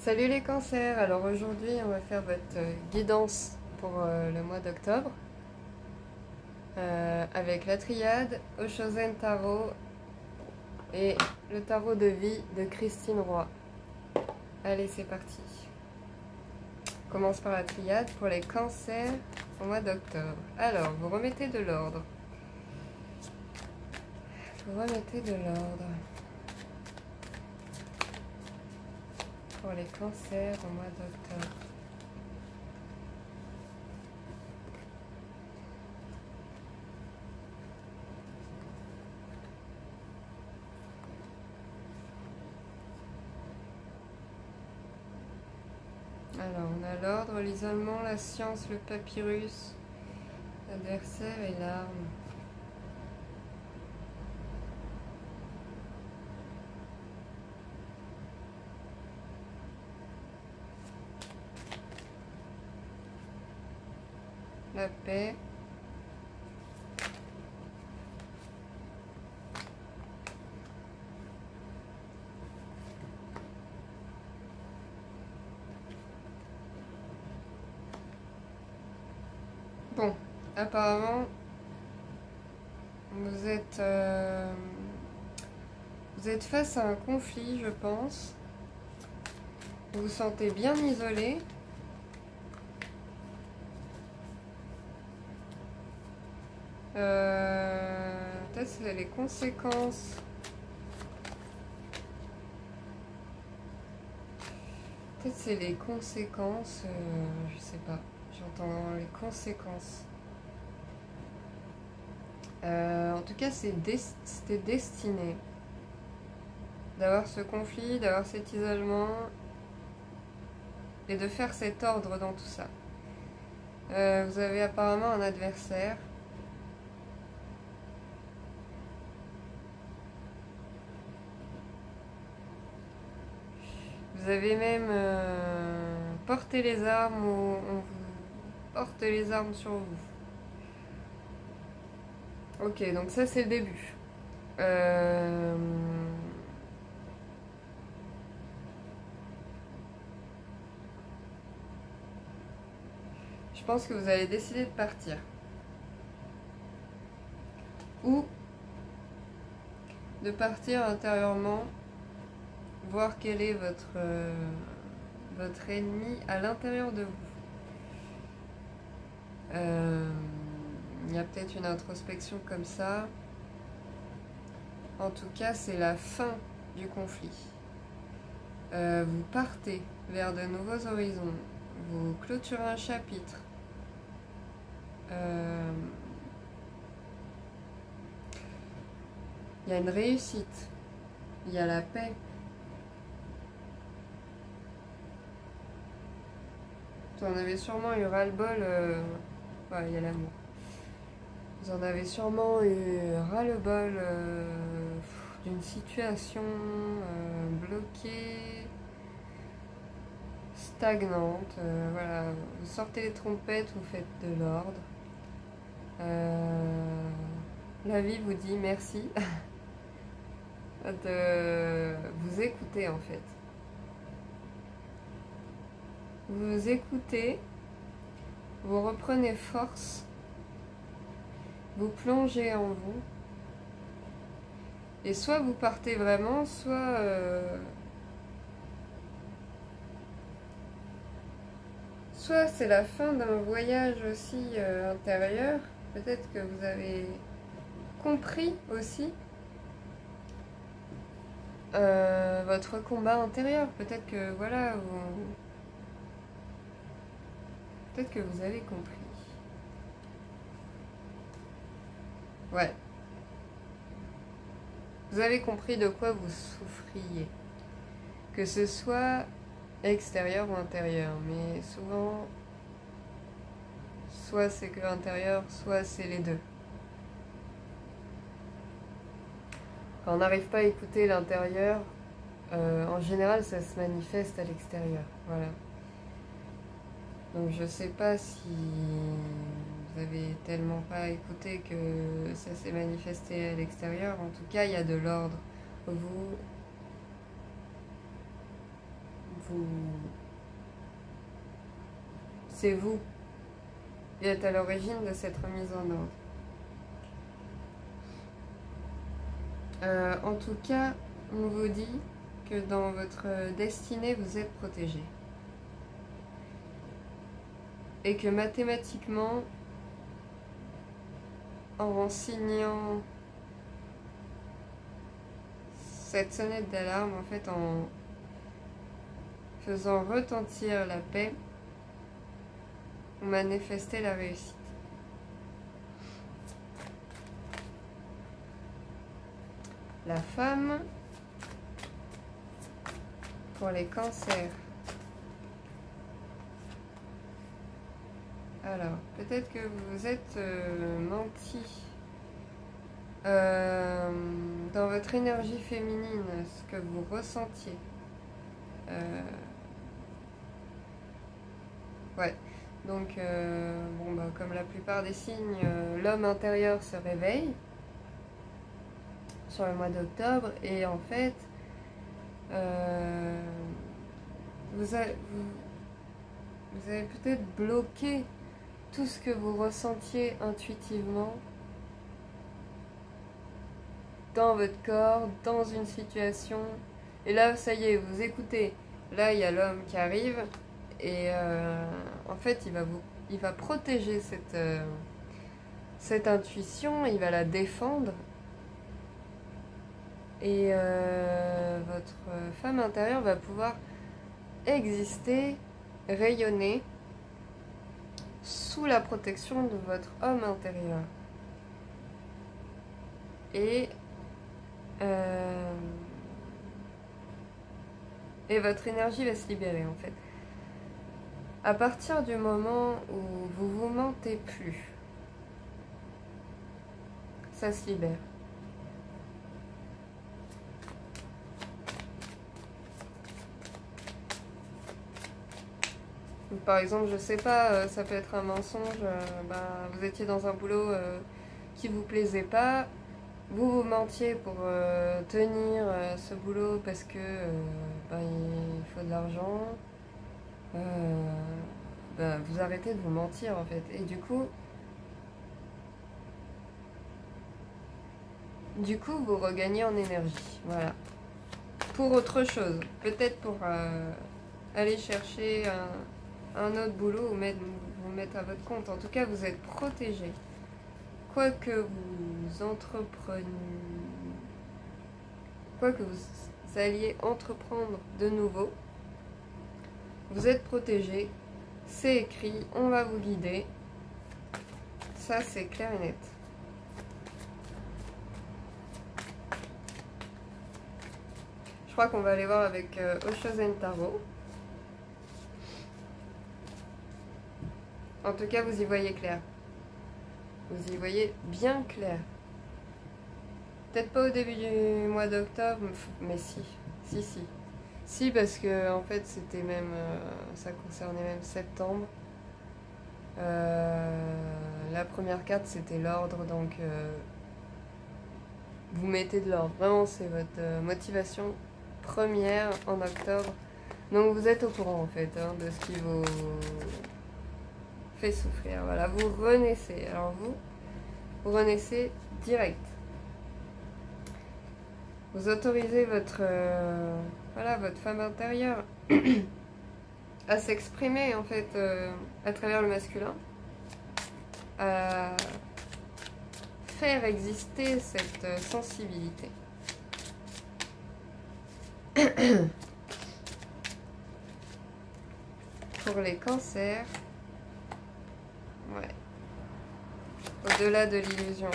Salut les cancers, alors aujourd'hui on va faire votre guidance pour le mois d'octobre avec la triade, Oshozen Tarot et le tarot de vie de Christine Roy. Allez, c'est parti. On commence par la triade pour les cancers au mois d'octobre. Alors, vous remettez de l'ordre. Vous remettez de l'ordre pour les cancers au mois d'octobre. Alors, on a l'ordre, l'isolement, la science, le papyrus, l'adversaire et l'arme. La paix. Bon, apparemment, vous êtes face à un conflit, je pense. Vous vous sentez bien isolé. Peut-être c'est les conséquences. Peut-être c'est les conséquences. Je sais pas. J'entends les conséquences. En tout cas, c'était destiné d'avoir ce conflit, d'avoir cet isolement et de faire cet ordre dans tout ça. Vous avez apparemment un adversaire. Vous avez même porté les armes ou on vous porte les armes sur vous. Ok, donc ça c'est le début. Je pense que vous allez décider de partir. Ou de partir intérieurement, voir quel est votre ennemi à l'intérieur de vous. Il y a peut-être une introspection comme ça. En tout cas, c'est la fin du conflit. Vous partez vers de nouveaux horizons. Vous clôturez un chapitre. Il y a une réussite. Il y a la paix. Vous en avez sûrement eu ras-le-bol. Ouais, il y a l'amour. Vous en avez sûrement eu ras-le-bol d'une situation bloquée, stagnante. Voilà, vous sortez les trompettes, vous faites de l'ordre. La vie vous dit merci de vous écouter en fait. Vous écoutez, vous reprenez force, vous plongez en vous, et soit vous partez vraiment, soit c'est la fin d'un voyage aussi intérieur. Peut-être que vous avez compris aussi votre combat intérieur. Peut-être que voilà, peut-être que vous avez compris. Ouais. Vous avez compris de quoi vous souffriez. Que ce soit extérieur ou intérieur. Mais souvent, soit c'est que intérieur, soit c'est les deux. Quand on n'arrive pas à écouter l'intérieur, en général, ça se manifeste à l'extérieur. Voilà. Donc je sais pas si vous avez tellement pas écouté que ça s'est manifesté à l'extérieur. En tout cas, il y a de l'ordre. Vous c'est vous qui êtes à l'origine de cette remise en ordre. En tout cas, on vous dit que dans votre destinée, vous êtes protégé. Et que mathématiquement, en signant cette sonnette d'alarme, en fait, en faisant retentir la paix, vous manifestez la réussite. La femme, pour les cancers. Alors, peut-être que vous vous êtes menti dans votre énergie féminine, ce que vous ressentiez. Ouais, donc, bon, bah, comme la plupart des signes, l'homme intérieur se réveille sur le mois d'octobre et en fait, vous avez peut-être bloqué tout ce que vous ressentiez intuitivement dans votre corps, dans une situation. Et là, ça y est, vous écoutez. Là, il y a l'homme qui arrive et en fait, il va protéger cette intuition, il va la défendre. Et votre femme intérieure va pouvoir exister, rayonner sous la protection de votre homme intérieur. Et votre énergie va se libérer en fait. À partir du moment où vous vous mentez plus, ça se libère. Par exemple, je sais pas, ça peut être un mensonge, vous étiez dans un boulot qui vous plaisait pas, vous mentiez pour tenir ce boulot parce que il faut de l'argent, vous arrêtez de vous mentir en fait. Et du coup, vous regagnez en énergie, voilà. Pour autre chose, peut-être pour aller chercher un autre boulot ou vous mettre à votre compte. En tout cas, vous êtes protégé. Quoi que vous entrepreniez, quoi que vous alliez entreprendre de nouveau, vous êtes protégé. C'est écrit, on va vous guider. Ça, c'est clair et net. Je crois qu'on va aller voir avec Oshozen Tarot. En tout cas, vous y voyez clair. Vous y voyez bien clair. Peut-être pas au début du mois d'octobre, mais si. Si, parce que en fait, c'était même... ça concernait même septembre. La première carte, c'était l'ordre, donc... vous mettez de l'ordre. Vraiment, c'est votre motivation première en octobre. Donc, vous êtes au courant, en fait, de ce qui vous... fait souffrir. Voilà, vous renaissez. Alors vous renaissez direct. Vous autorisez votre votre femme intérieure à s'exprimer en fait à travers le masculin, à faire exister cette sensibilité. Pour les cancers, ouais. Au-delà de l'illusion.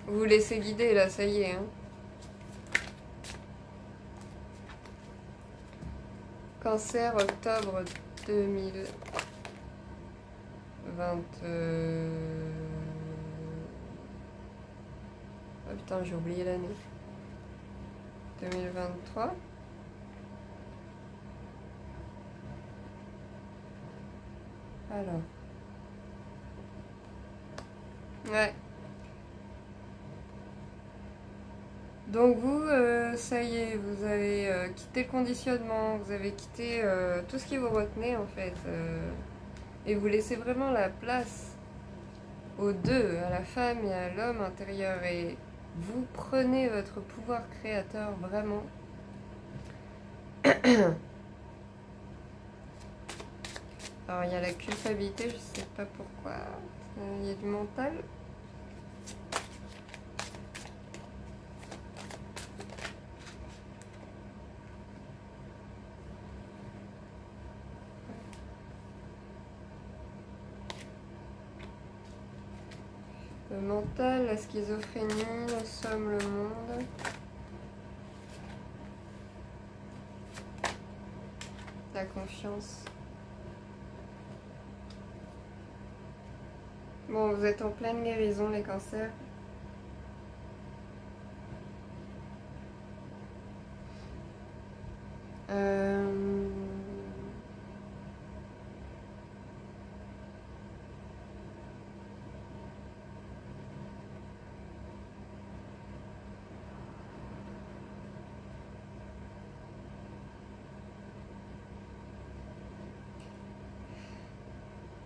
Vous vous laissez guider là, ça y est. Hein. Cancer, octobre 2020. Oh putain, j'ai oublié l'année. 2023. Alors. Ouais. Donc vous, ça y est, vous avez quitté le conditionnement, vous avez quitté tout ce qui vous retenait en fait. Et vous laissez vraiment la place aux deux, à la femme et à l'homme intérieur. Et vous prenez votre pouvoir créateur vraiment. Alors il y a la culpabilité, je sais pas pourquoi. Il y a du mental. Le mental, la schizophrénie, nous sommes le monde. La confiance. Bon, vous êtes en pleine guérison, les cancers.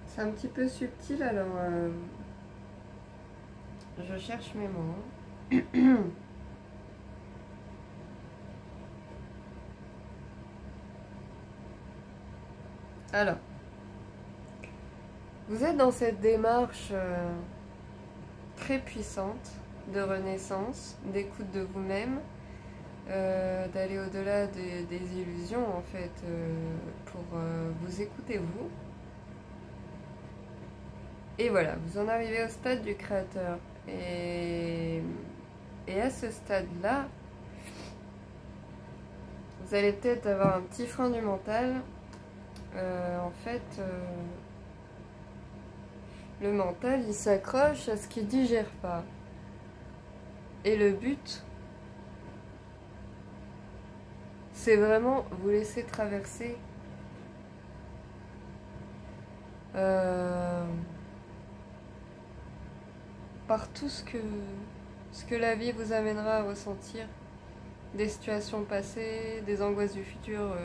C'est un petit peu subtil, alors je cherche mes mots. Alors, vous êtes dans cette démarche très puissante de renaissance, d'écoute de vous-même, d'aller au-delà des illusions en fait, pour vous écouter vous. Et voilà, vous en arrivez au stade du créateur. Et à ce stade-là, vous allez peut-être avoir un petit frein du mental. En fait, le mental, il s'accroche à ce qu'il digère pas. Et le but, c'est vraiment vous laisser traverser par tout ce que la vie vous amènera à ressentir, des situations passées, des angoisses du futur.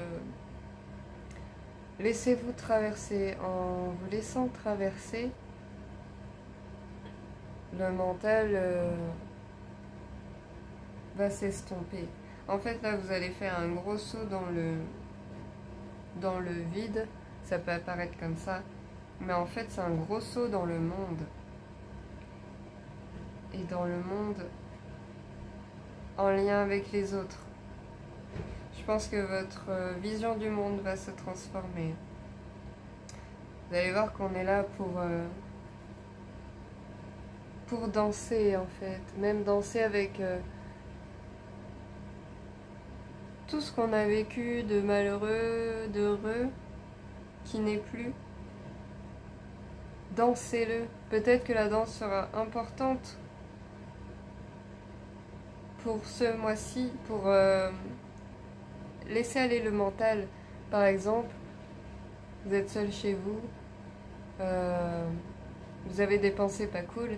Laissez-vous traverser. En vous laissant traverser, le mental va s'estomper. En fait, là, vous allez faire un gros saut dans le vide. Ça peut apparaître comme ça, mais en fait, c'est un gros saut dans le monde. Et dans le monde en lien avec les autres. Je pense que votre vision du monde va se transformer. Vous allez voir qu'on est là pour danser en fait. Même danser avec tout ce qu'on a vécu de malheureux, d'heureux, qui n'est plus. Dansez-le. Peut-être que la danse sera importante pour ce mois-ci, pour laisser aller le mental. Par exemple, vous êtes seul chez vous, vous avez des pensées pas cool,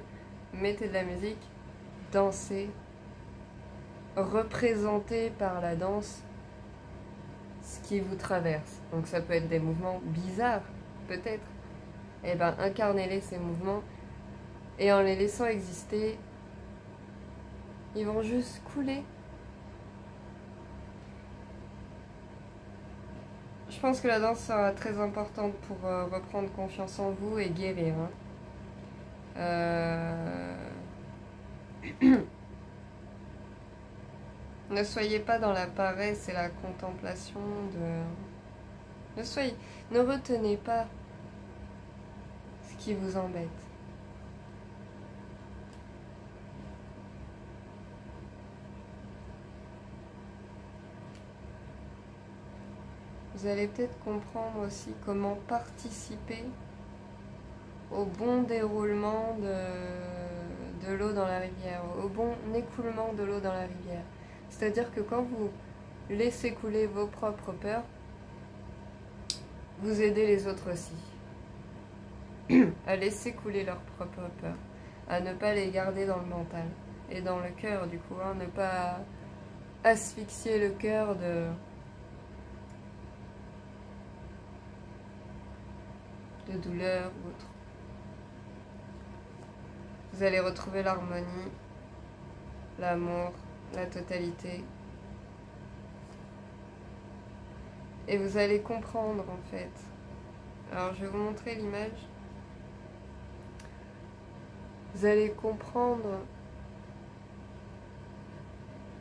mettez de la musique, dansez, représentez par la danse ce qui vous traverse. Donc ça peut être des mouvements bizarres, peut-être. Et bien incarnez-les ces mouvements, et en les laissant exister, ils vont juste couler. Je pense que la danse sera très importante pour reprendre confiance en vous et guérir. Ne soyez pas dans la paresse et la contemplation de... Ne retenez pas ce qui vous embête. Vous allez peut-être comprendre aussi comment participer au bon déroulement de l'eau dans la rivière, au bon écoulement de l'eau dans la rivière. C'est-à-dire que quand vous laissez couler vos propres peurs, vous aidez les autres aussi à laisser couler leurs propres peurs, à ne pas les garder dans le mental. et dans le cœur du coup, hein, ne pas asphyxier le cœur de douleur ou autre. Vous allez retrouver l'harmonie, l'amour, la totalité. Et vous allez comprendre en fait. Alors je vais vous montrer l'image. Vous allez comprendre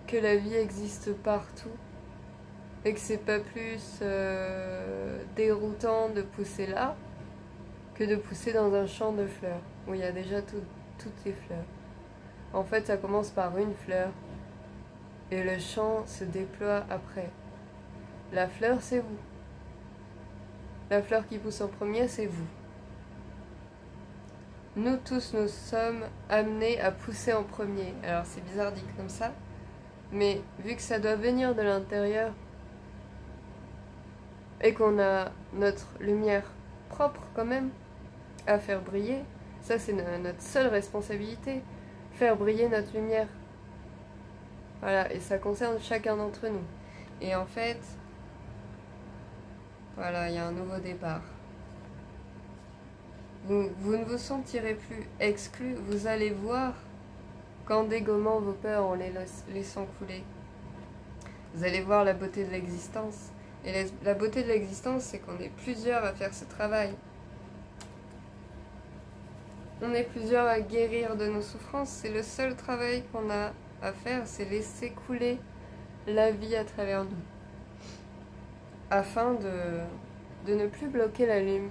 que la vie existe partout et que c'est pas plus déroutant de pousser là que de pousser dans un champ de fleurs où il y a déjà toutes les fleurs. En fait, ça commence par une fleur et le champ se déploie après. La fleur, c'est vous. La fleur qui pousse en premier, c'est vous. Nous tous, nous sommes amenés à pousser en premier. Alors c'est bizarre dit comme ça, mais vu que ça doit venir de l'intérieur et qu'on a notre lumière propre quand même à faire briller, ça c'est notre seule responsabilité, faire briller notre lumière. Voilà, et ça concerne chacun d'entre nous. Et en fait, voilà, il y a un nouveau départ. Vous ne vous sentirez plus exclu, vous allez voir qu'en dégommant vos peurs, en les laissant couler, vous allez voir la beauté de l'existence. Et la beauté de l'existence, c'est qu'on est plusieurs à faire ce travail. On est plusieurs à guérir de nos souffrances. C'est le seul travail qu'on a à faire, c'est laisser couler la vie à travers nous. Afin de ne plus bloquer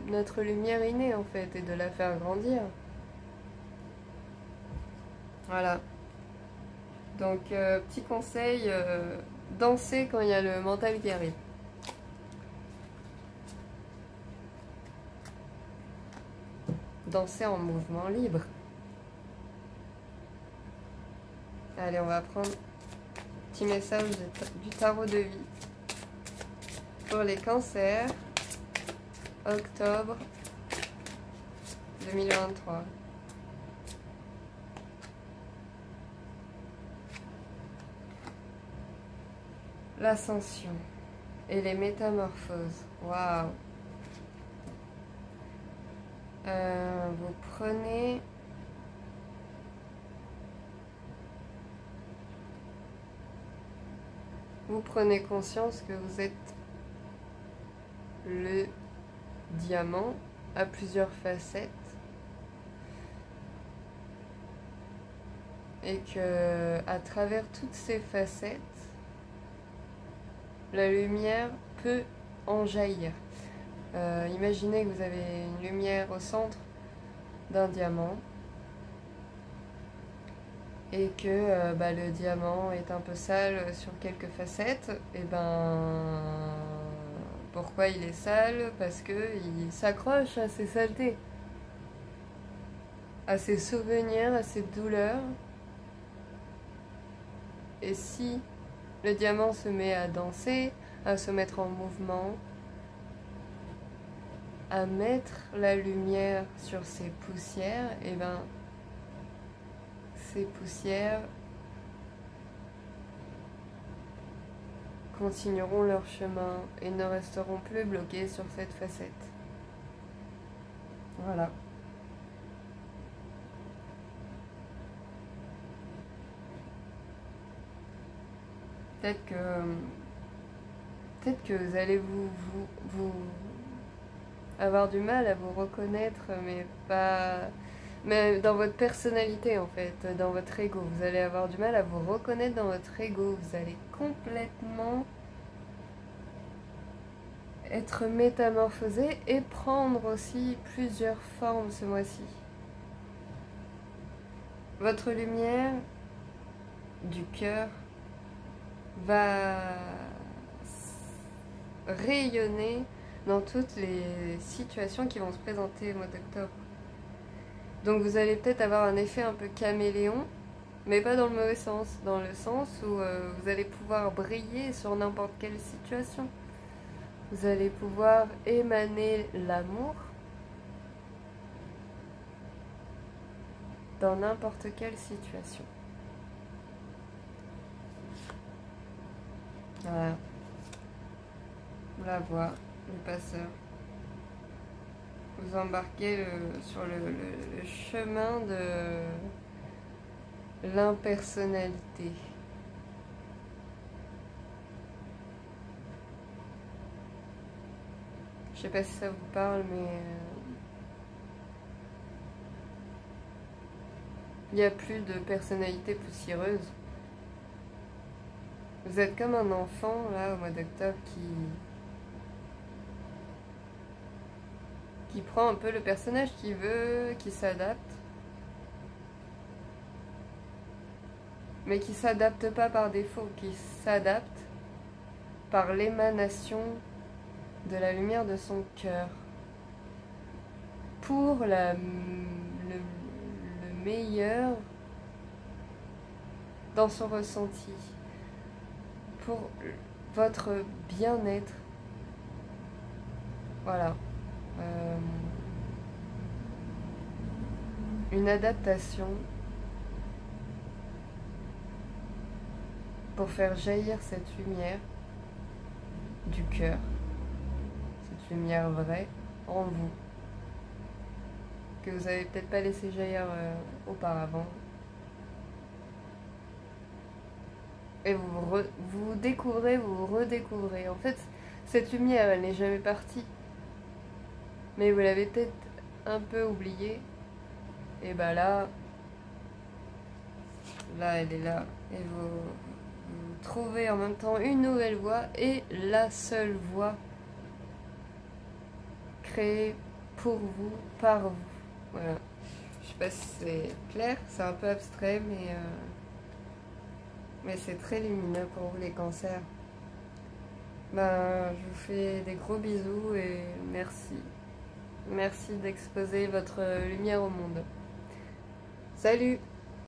notre lumière innée en fait et de la faire grandir. Voilà. Donc petit conseil, dansez quand il y a le mental qui arrive. Danser en mouvement libre. Allez, on va prendre un petit message du tarot de vie pour les cancers, octobre 2023. L'ascension et les métamorphoses. Waouh! Vous prenez conscience que vous êtes le diamant à plusieurs facettes et que à travers toutes ces facettes, la lumière peut en jaillir. Imaginez que vous avez une lumière au centre d'un diamant et que le diamant est un peu sale sur quelques facettes. Et pourquoi il est sale? Parce qu'il s'accroche à ses saletés, à ses souvenirs, à ses douleurs. Et si le diamant se met à danser, à se mettre en mouvement, à mettre la lumière sur ces poussières, et ces poussières continueront leur chemin et ne resteront plus bloquées sur cette facette. Voilà. Peut-être que vous allez vous avoir du mal à vous reconnaître, mais dans votre personnalité en fait, dans votre ego. Vous allez avoir du mal à vous reconnaître dans votre ego. Vous allez complètement être métamorphosé et prendre aussi plusieurs formes ce mois-ci. Votre lumière du cœur va rayonner dans toutes les situations qui vont se présenter au mois d'octobre. Donc vous allez peut-être avoir un effet un peu caméléon, mais pas dans le mauvais sens, dans le sens où vous allez pouvoir briller sur n'importe quelle situation. Vous allez pouvoir émaner l'amour dans n'importe quelle situation. Voilà. La voie, le passeur. Vous embarquez sur le chemin de l'impersonnalité. Je sais pas si ça vous parle, mais il n'y a plus de personnalité poussiéreuse. Vous êtes comme un enfant, là, au mois d'octobre, qui prend un peu le personnage qu'il veut, qui s'adapte. Mais qui s'adapte pas par défaut, qui s'adapte par l'émanation de la lumière de son cœur. Pour le meilleur dans son ressenti. Pour votre bien-être. Voilà. Une adaptation pour faire jaillir cette lumière du cœur, cette lumière vraie en vous, que vous avez peut-être pas laissé jaillir auparavant. Et vous découvrez, vous redécouvrez. En fait, cette lumière, elle n'est jamais partie. Mais vous l'avez peut-être un peu oubliée. Et bah là, elle est là. Et vous trouvez en même temps une nouvelle voie et la seule voie créée pour vous, par vous. Voilà. Je sais pas si c'est clair, c'est un peu abstrait, mais c'est très lumineux pour vous les cancers. Ben, je vous fais des gros bisous et merci. Merci d'exposer votre lumière au monde. Salut!